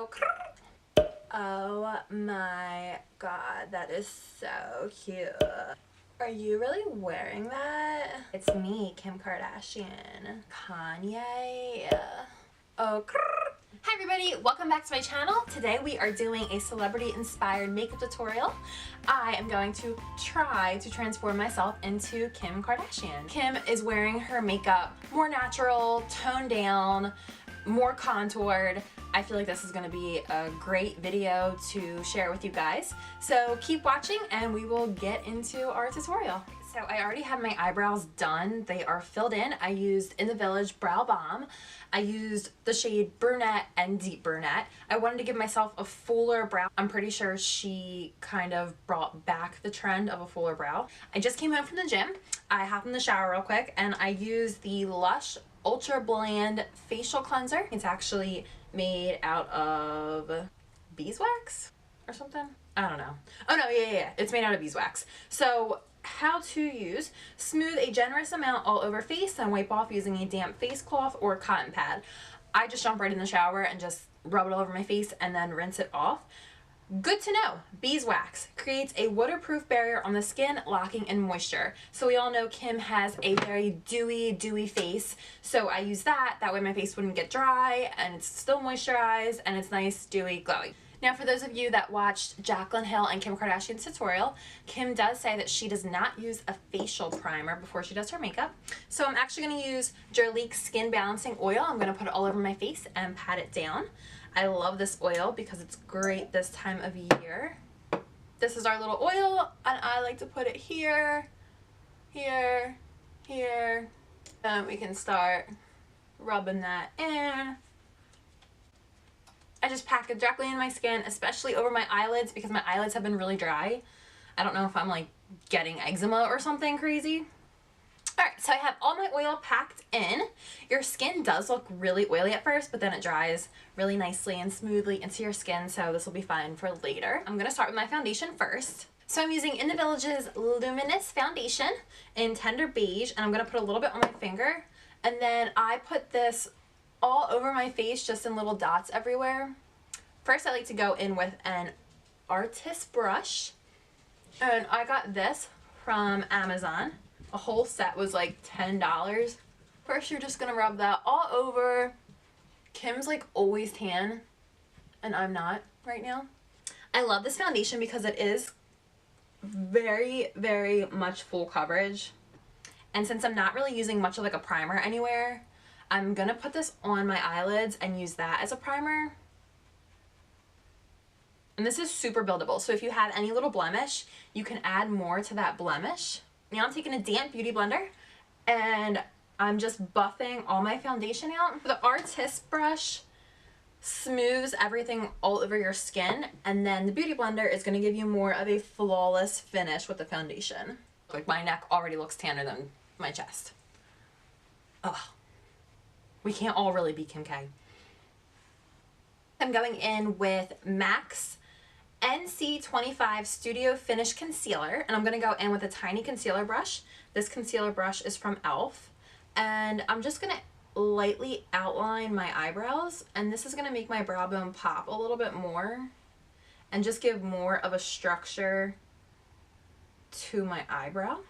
Oh, oh my god, that is so cute. Are you really wearing that? It's me, Kim Kardashian. Kanye. Oh, hi everybody, welcome back to my channel. Today we are doing a celebrity inspired makeup tutorial. I am going to try to transform myself into Kim Kardashian. Kim is wearing her makeup more natural, toned down, more contoured. I feel like this is going to be a great video to share with you guys. So keep watching and we will get into our tutorial. So I already have my eyebrows done. They are filled in. I used In the Village Brow Balm. I used the shade Brunette and Deep Brunette. I wanted to give myself a fuller brow. I'm pretty sure she kind of brought back the trend of a fuller brow. I just came home from the gym. I hopped in the shower real quick and I used the Lush Ultra Bland Facial Cleanser. It's actually made out of beeswax or something. I don't know. Oh no, yeah. It's made out of beeswax. So how to use: smooth a generous amount all over face and wipe off using a damp face cloth or cotton pad. I just jump right in the shower and just rub it all over my face and then rinse it off. Good to know, beeswax creates a waterproof barrier on the skin, locking in moisture. So we all know Kim has a very dewy face, so I use that. That way my face wouldn't get dry and it's still moisturized and it's nice, dewy, glowy. Now for those of you that watched Jaclyn Hill and Kim Kardashian's tutorial, Kim does say that she does not use a facial primer before she does her makeup. So I'm actually going to use Jurliquee Skin Balancing Oil. I'm going to put it all over my face and pat it down. I love this oil because it's great this time of year. This is our little oil and I like to put it here, here, here. And we can start rubbing that in. I just pack it directly in my skin, especially over my eyelids because my eyelids have been really dry. I don't know if I'm like getting eczema or something crazy. Alright, so I have all my oil packed in. Your skin does look really oily at first, but then it dries really nicely and smoothly into your skin, so this will be fine for later. I'm going to start with my foundation first. So I'm using In the Village's Luminous Foundation in Tender Beige, and I'm going to put a little bit on my finger, and then I put this all over my face, just in little dots everywhere. First I like to go in with an artist brush, and I got this from Amazon. A whole set was like $10. First you're just gonna rub that all over. Kim's like always tan and I'm not right now. I love this foundation because it is very much full coverage, and since I'm not really using much of like a primer anywhere, I'm gonna put this on my eyelids and use that as a primer. And this is super buildable, so if you have any little blemish, you can add more to that blemish. Now I'm taking a damp beauty blender and I'm just buffing all my foundation out. The artist brush smooths everything all over your skin, and then the beauty blender is going to give you more of a flawless finish with the foundation. Like my neck already looks tanner than my chest. Ugh. We can't all really be Kim K. I'm going in with MAC's NC25 Studio Finish Concealer, and I'm going to go in with a tiny concealer brush. This concealer brush is from e.l.f. and I'm just going to lightly outline my eyebrows, and this is going to make my brow bone pop a little bit more and just give more of a structure to my eyebrow.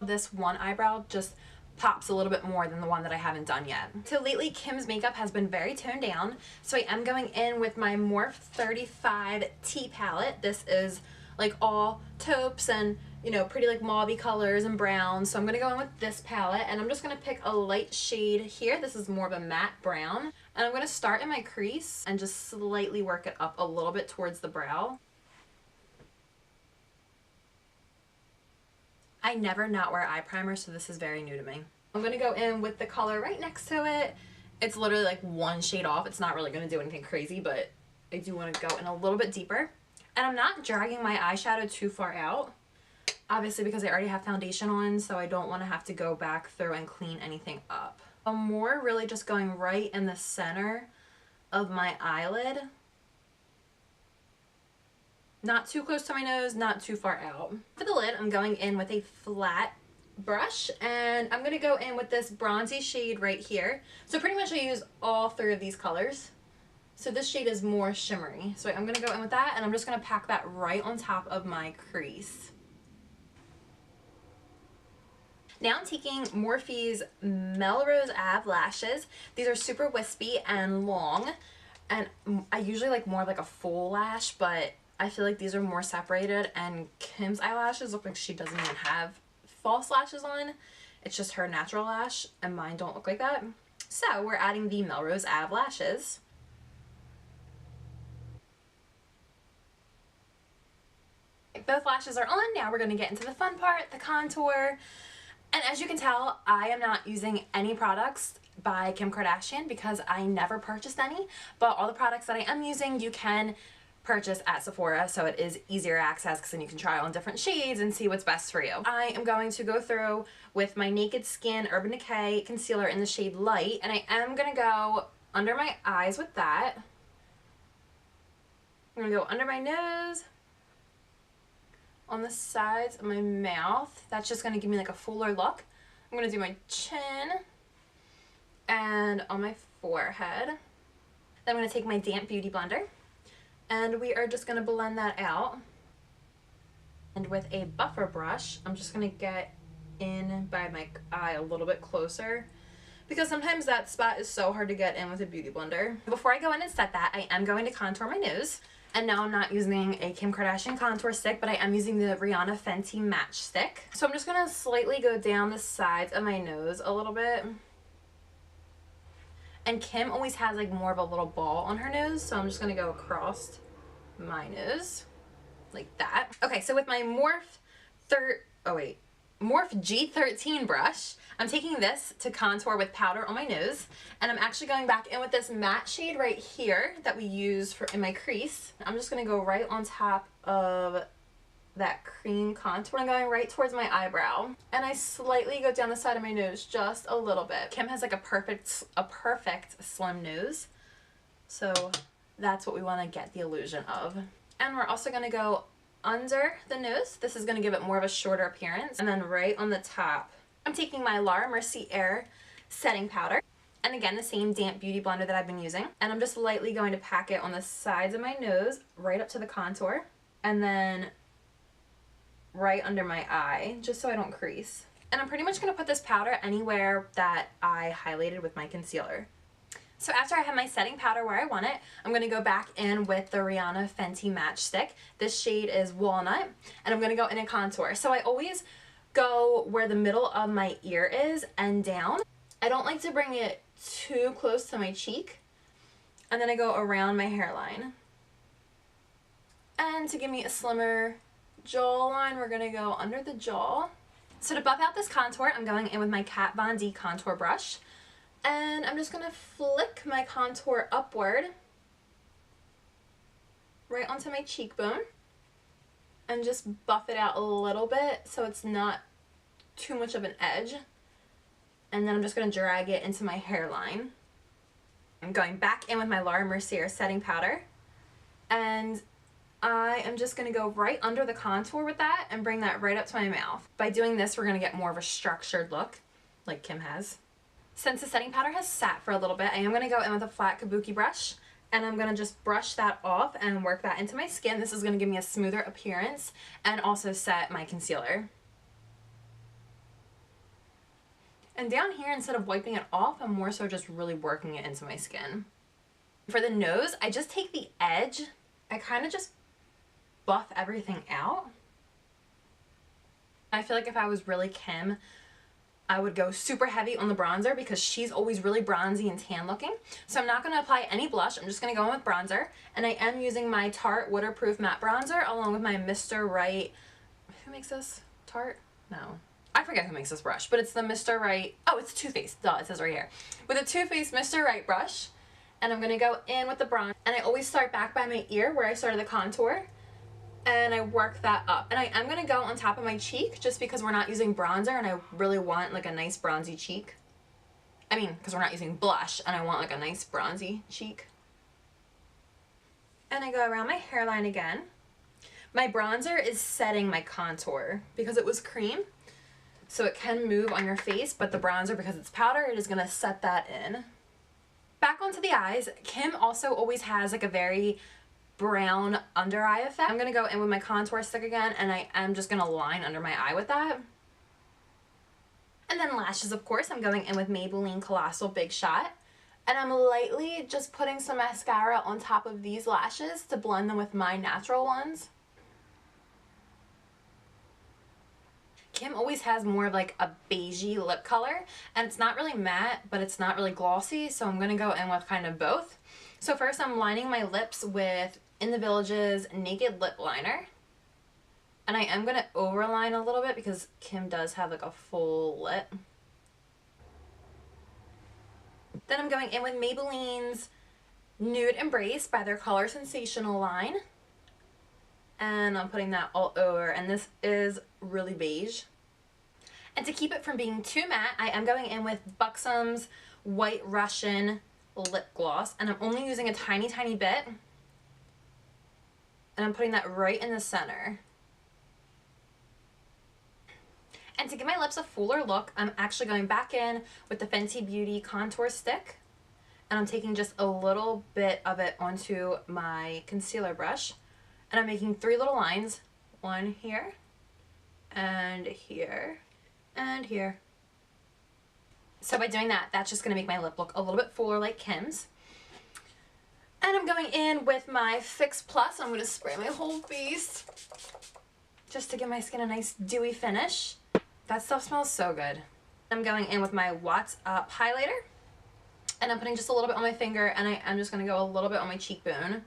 This one eyebrow just pops a little bit more than the one that I haven't done yet. So lately Kim's makeup has been very toned down, so I am going in with my Morphe 35 T palette. This is like all taupes and, you know, pretty like mauve colors and browns, so I'm gonna go in with this palette and I'm just gonna pick a light shade here. This is more of a matte brown, and I'm gonna start in my crease and just slightly work it up a little bit towards the brow. I never not wear eye primer, so this is very new to me. I'm going to go in with the color right next to it. It's literally like one shade off. It's not really going to do anything crazy, but I do want to go in a little bit deeper. And I'm not dragging my eyeshadow too far out, obviously because I already have foundation on, so I don't want to have to go back through and clean anything up. I'm more really just going right in the center of my eyelid. Not too close to my nose, not too far out. For the lid, I'm going in with a flat brush, and I'm gonna go in with this bronzy shade right here. So pretty much I use all three of these colors. So this shade is more shimmery. So I'm gonna go in with that, and I'm just gonna pack that right on top of my crease. Now I'm taking Morphe's Melrose Ave lashes. These are super wispy and long, and I usually like more of like a full lash, but I feel like these are more separated, and Kim's eyelashes look like she doesn't even have false lashes on. It's just her natural lash, and mine don't look like that. So we're adding the Melrose Ave lashes. Both lashes are on. Now we're going to get into the fun part, the contour. And as you can tell, I am not using any products by Kim Kardashian because I never purchased any, but all the products that I am using you can purchase at Sephora, so it is easier access because then you can try on different shades and see what's best for you. I am going to go through with my Naked Skin Urban Decay concealer in the shade Light, and I am going to go under my eyes with that. I'm going to go under my nose, on the sides of my mouth. That's just going to give me like a fuller look. I'm going to do my chin and on my forehead. Then I'm going to take my damp beauty blender, and we are just going to blend that out. And with a buffer brush, I'm just going to get in by my eye a little bit closer because sometimes that spot is so hard to get in with a beauty blender. Before I go in and set that, I am going to contour my nose. And now I'm not using a Kim Kardashian contour stick, but I am using the Rihanna Fenty Match Stick. So I'm just going to slightly go down the sides of my nose a little bit. And Kim always has like more of a little ball on her nose, so I'm just going to go across my nose like that. Okay, so with my Morphe G13 brush, I'm taking this to contour with powder on my nose, and I'm actually going back in with this matte shade right here that we use in my crease. I'm just going to go right on top of that cream contour. I'm going right towards my eyebrow, and I slightly go down the side of my nose just a little bit. Kim has like a perfect slim nose, so that's what we want to get the illusion of. And we're also going to go under the nose. This is going to give it more of a shorter appearance. And then right on the top, I'm taking my Laura Mercier setting powder. And again, the same damp beauty blender that I've been using. And I'm just lightly going to pack it on the sides of my nose, right up to the contour. And then right under my eye, just so I don't crease. And I'm pretty much going to put this powder anywhere that I highlighted with my concealer. So after I have my setting powder where I want it, I'm going to go back in with the Rihanna Fenty Match Stick. This shade is Walnut, and I'm going to go in and contour. So I always go where the middle of my ear is and down. I don't like to bring it too close to my cheek. And then I go around my hairline. And to give me a slimmer jawline, we're going to go under the jaw. So to buff out this contour, I'm going in with my Kat Von D contour brush. And I'm just going to flick my contour upward right onto my cheekbone and just buff it out a little bit so it's not too much of an edge. And then I'm just going to drag it into my hairline. I'm going back in with my Laura Mercier setting powder, and I am just going to go right under the contour with that and bring that right up to my mouth. By doing this, we're going to get more of a structured look like Kim has. Since the setting powder has sat for a little bit, I am going to go in with a flat kabuki brush, and I'm going to just brush that off and work that into my skin. This is going to give me a smoother appearance and also set my concealer. And down here, instead of wiping it off, I'm more so just really working it into my skin. For the nose, I just take the edge. I kind of just buff everything out. I feel like if I was really Kim, I would go super heavy on the bronzer because she's always really bronzy and tan looking. So I'm not going to apply any blush. I'm just going to go in with bronzer. And I am using my Tarte Waterproof Matte Bronzer along with my Mr. Right. Who makes this? Tarte? No. I forget who makes this brush, but it's the Mr. Right. Oh, it's Too Faced. Duh, it says right here. With a Too Faced Mr. Right brush. And I'm going to go in with the bronzer. And I always start back by my ear where I started the contour. And I work that up. And I am going to go on top of my cheek just because we're not using bronzer and I really want like a nice bronzy cheek. I mean, because we're not using blush and I want like a nice bronzy cheek. And I go around my hairline again. My bronzer is setting my contour because it was cream. so it can move on your face, but the bronzer, because it's powder, it is going to set that in. Back onto the eyes, Kim also always has like a very brown under eye effect. I'm going to go in with my contour stick again, and I am just going to line under my eye with that. And then lashes, of course, I'm going in with Maybelline Colossal Big Shot. And I'm lightly just putting some mascara on top of these lashes to blend them with my natural ones. Kim always has more of like a beigey lip color, and it's not really matte, but it's not really glossy, so I'm going to go in with kind of both. So first I'm lining my lips with In the Village's Naked Lip Liner. And I am going to overline a little bit because Kim does have like a full lip. Then I'm going in with Maybelline's Nude Embrace by their Color Sensational line. And I'm putting that all over, and this is really beige. And to keep it from being too matte, I am going in with Buxom's White Russian lip gloss, and I'm only using a tiny bit, and I'm putting that right in the center. And to give my lips a fuller look, I'm actually going back in with the Fenty Beauty contour stick, and I'm taking just a little bit of it onto my concealer brush, and I'm making 3 little lines, one here, and here, and here. So by doing that, that's just going to make my lip look a little bit fuller like Kim's. And I'm going in with my Fix Plus. I'm going to spray my whole face just to give my skin a nice dewy finish. That stuff smells so good. I'm going in with my What's Up highlighter, and I'm putting just a little bit on my finger, and I'm just going to go a little bit on my cheekbone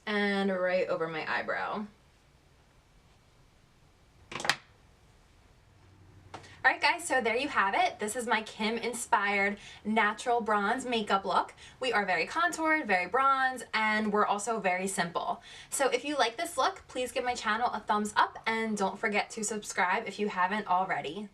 and right over my eyebrow. Alright guys, so there you have it. This is my Kim inspired natural bronze makeup look. We are very contoured, very bronze, and we're also very simple. So if you like this look, please give my channel a thumbs up, and don't forget to subscribe if you haven't already.